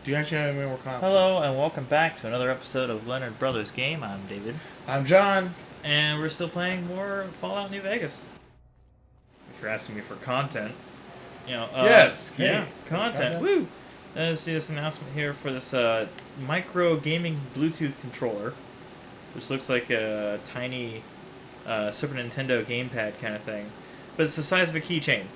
Do you actually have any more content? Hello and welcome back to another episode of Leonard Brothers Game. I'm David, I'm John. and we're still playing more Fallout New Vegas. If you're asking me for content, Yes. yeah, Hey. content. Woo! See this announcement here for this micro gaming Bluetooth controller, which looks like a tiny Super Nintendo gamepad kind of thing, but it's the size of a keychain.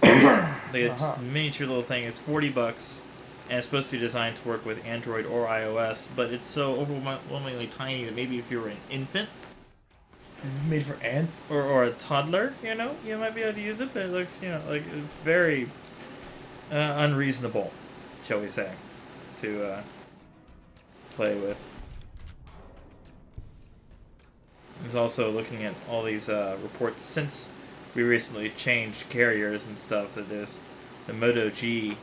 Like it's a miniature little thing. It's $40, and it's supposed to be designed to work with Android or iOS. But it's so overwhelmingly tiny that maybe if you were an infant This is made for ants. or a toddler, you might be able to use it. But it looks, like very unreasonable, shall we say, to play with. I was also looking at all these reports since we recently changed carriers and stuff. That there's the Moto G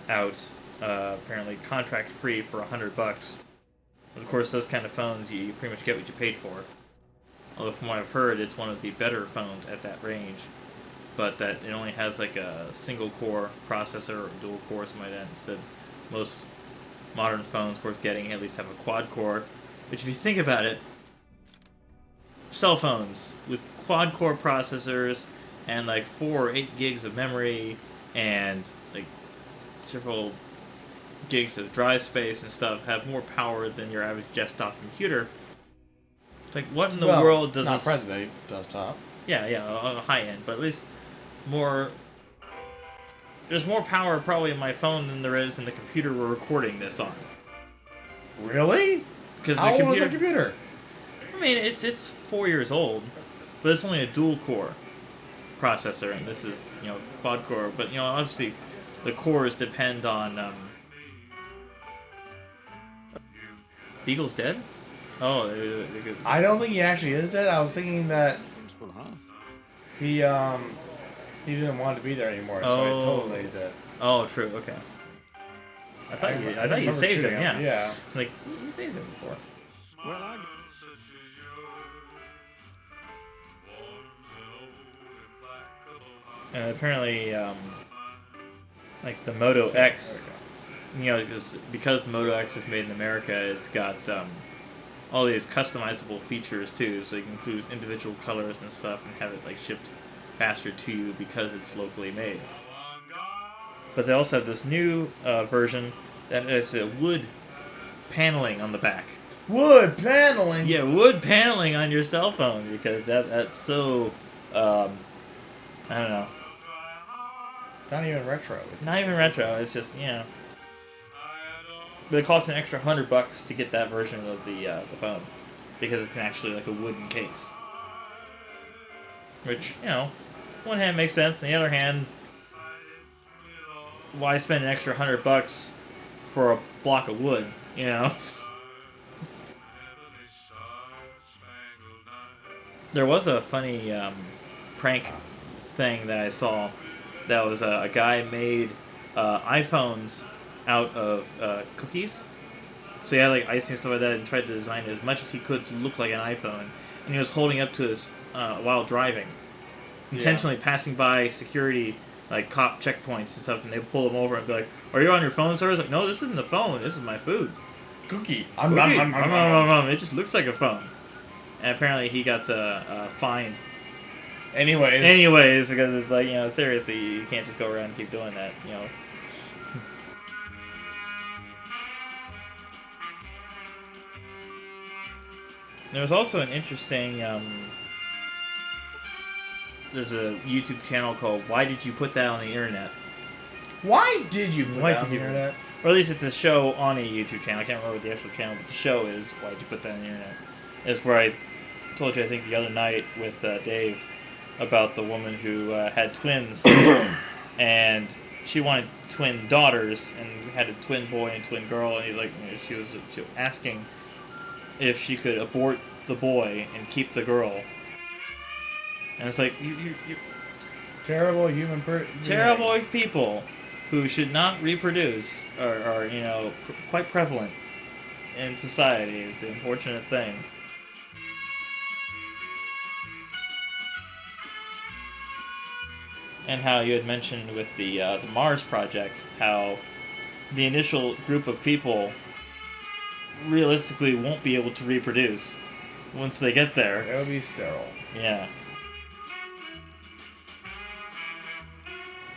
out, apparently contract free for $100. Of course, those kind of phones you pretty much get what you paid for. Although from what I've heard, it's one of the better phones at that range, but that it only has like a single core processor or dual core, something like that. Instead, most modern phones worth getting at least have a quad core. Which, if you think about it, cell phones with quad core processors and like 4 or 8 gigs of memory and like several gigs of drive space and stuff have more power than your average desktop computer. Like, what in the world does not this... President desktop. Yeah, high end, but at least more... There's more power probably in my phone than there is in the computer we're recording this on. Really? Because How old is the computer? I mean, it's 4 years old, but it's only a dual core processor, and this is, quad core. But, obviously, the cores depend on, Beagle's dead? Oh, they're good. I don't think he actually is dead. I was thinking that he didn't want to be there anymore, so I totally he's dead. Oh, true. Okay. I thought you saved him. Yeah. Yeah. Like you saved him before. Well, apparently, like the Moto X, because the Moto X is made in America, it's got all these customizable features too, so you can include individual colors and stuff and have it like shipped faster to you because it's locally made. But they also have this new version that is wood paneling on the back. Wood paneling? Yeah, wood paneling on your cell phone, because that's so, I don't know. It's not even retro. Not even retro, it's just, But it costs an extra $100 to get that version of the phone, because it's actually like a wooden case. Which, one hand makes sense, on the other hand, why spend an extra $100 for a block of wood, There was a funny prank thing that I saw. That was a guy made iPhones out of cookies. So he had like icing and stuff like that, and tried to design it as much as he could to look like an iPhone. And he was holding up to his while driving, intentionally passing by security, like cop checkpoints and stuff, and they pull him over and be like, "Are you on your phone, sir?" It's like, "No, this isn't a phone. This is my food." Cookie. It just looks like a phone. And apparently he got fined. Anyways, because it's like, seriously, you can't just go around and keep doing that, There's also an interesting, there's a YouTube channel called Why Did You Put That on the Internet? Why did you put that on the internet? Or at least it's a show on a YouTube channel. I can't remember what the actual channel, but the show is Why Did You Put That on the Internet? It's where I told you, I think, the other night with Dave about the woman who had twins, and she wanted twin daughters, and had a twin boy and twin girl, and she was asking if she could abort the boy and keep the girl. And it's like, you terrible terrible people who should not reproduce are quite prevalent in society. It's an unfortunate thing. And how you had mentioned with the Mars project, how the initial group of people realistically won't be able to reproduce once they get there. It'll be sterile. Yeah.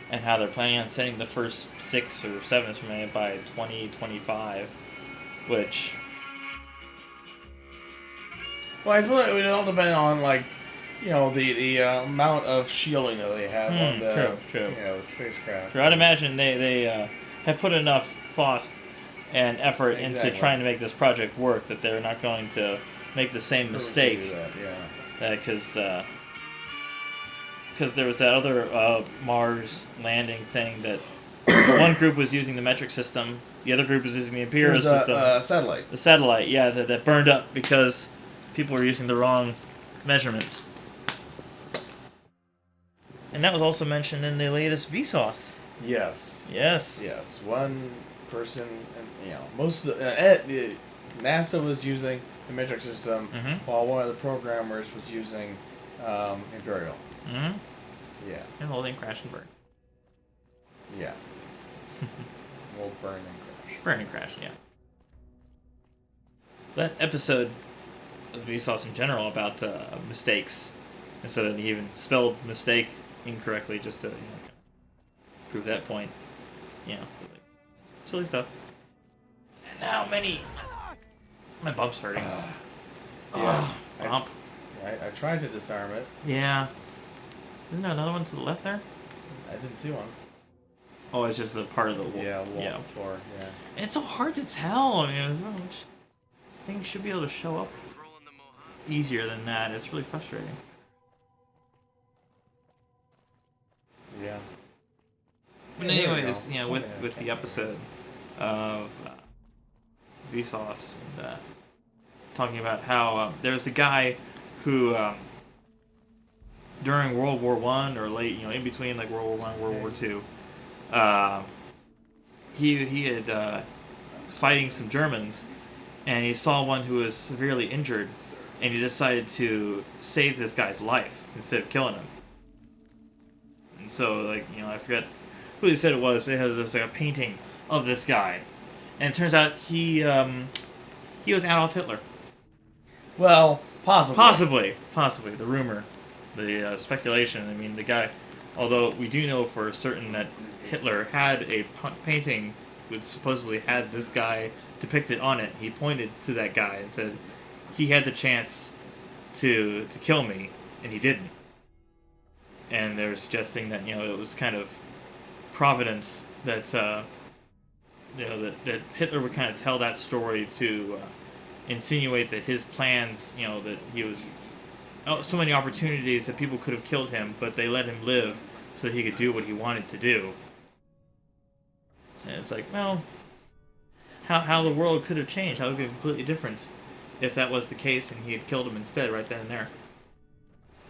And how they're planning on sending the first 6 or 7 from it by 2025, which... Well, I suppose it would all depend on, like, you know, the amount of shielding that they have on the true. You know, spacecraft. So I'd imagine they have put enough thought and effort into trying to make this project work that they're not going to make the same mistake. Because there was that other Mars landing thing that one group was using the metric system, the other group was using the imperial system. Satellite. The satellite, yeah, that burned up because people were using the wrong measurements. And that was also mentioned in the latest Vsauce. Yes. Yes. Yes. One person, and you know, most of the NASA was using the metric system, while one of the programmers was using imperial. Mm-hmm. Yeah. And holding crash and burn. Yeah. We'll burn and crash. Burn and crash, yeah. That episode of Vsauce in general about mistakes, instead of even spelled mistake incorrectly, just to prove that point. Silly stuff. And how many? My bump's hurting. Yeah. Bump. I tried to disarm it. Yeah. Isn't there another one to the left there? I didn't see one. Oh, it's just a part of the wall. Yeah, floor. Yeah. And it's so hard to tell. I mean, things should be able to show up easier than that. It's really frustrating. Yeah. But anyways, with the episode of Vsauce and talking about how there's a guy who during World War I or late, in between like World War I and World War II, he had fighting some Germans, and he saw one who was severely injured, and he decided to save this guy's life instead of killing him. And so, I forget who they said it was, but it has like a painting of this guy, and it turns out he was Adolf Hitler. Well, possibly. Possibly. The rumor, the speculation. I mean, the guy. Although we do know for certain that Hitler had a painting which supposedly had this guy depicted on it. He pointed to that guy and said, "He had the chance to kill me, and he didn't." And they're suggesting that it was kind of providence that that Hitler would kind of tell that story to insinuate that his plans, that he was so many opportunities that people could have killed him, but they let him live so that he could do what he wanted to do. And it's like, well, how the world could have changed, how it would be completely different if that was the case and he had killed him instead right then and there.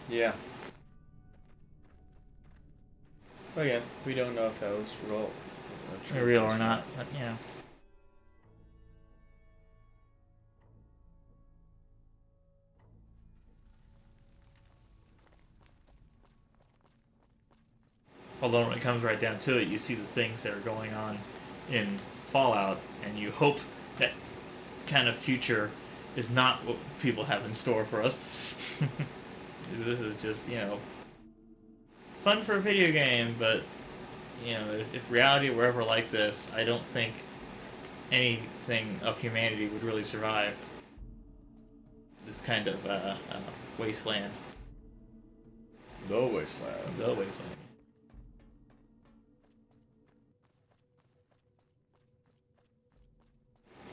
Yeah. Again, we don't know if that was real or not, but yeah. Although when it comes right down to it, you see the things that are going on in Fallout, and you hope that kind of future is not what people have in store for us. This is just, fun for a video game, but, if reality were ever like this, I don't think anything of humanity would really survive this kind of wasteland. The wasteland. The wasteland.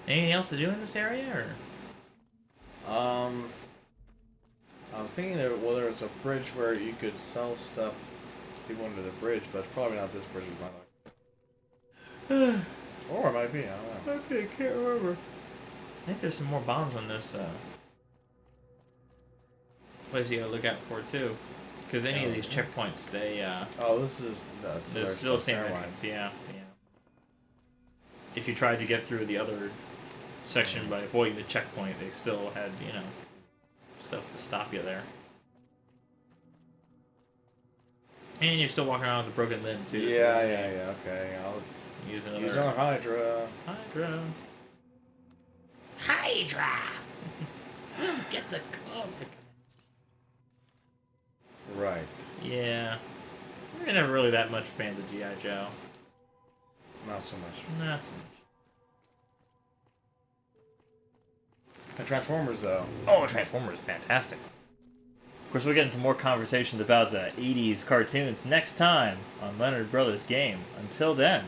Anything else to do in this area, or? I was thinking there was a bridge where you could sell stuff to people under the bridge, but it's probably not this bridge. Or it might be. I don't know. Might be. I can't remember. I think there's some more bombs on this place you gotta look out for too, because any of these checkpoints, they. This is there's still the same entrance. Yeah. If you tried to get through the other section by avoiding the checkpoint, they still had, stuff to stop you there. And you're still walking around with a broken limb, too. Yeah, okay. Use Use another our Hydra. Hydra. Hydra! Get the comic. Right. Yeah. We're never really that much fans of G.I. Joe. Not so much. Not so much. And Transformers, though. Oh, Transformers is fantastic. Of course, we'll get into more conversations about 80s cartoons next time on Leonard Brothers Game. Until then.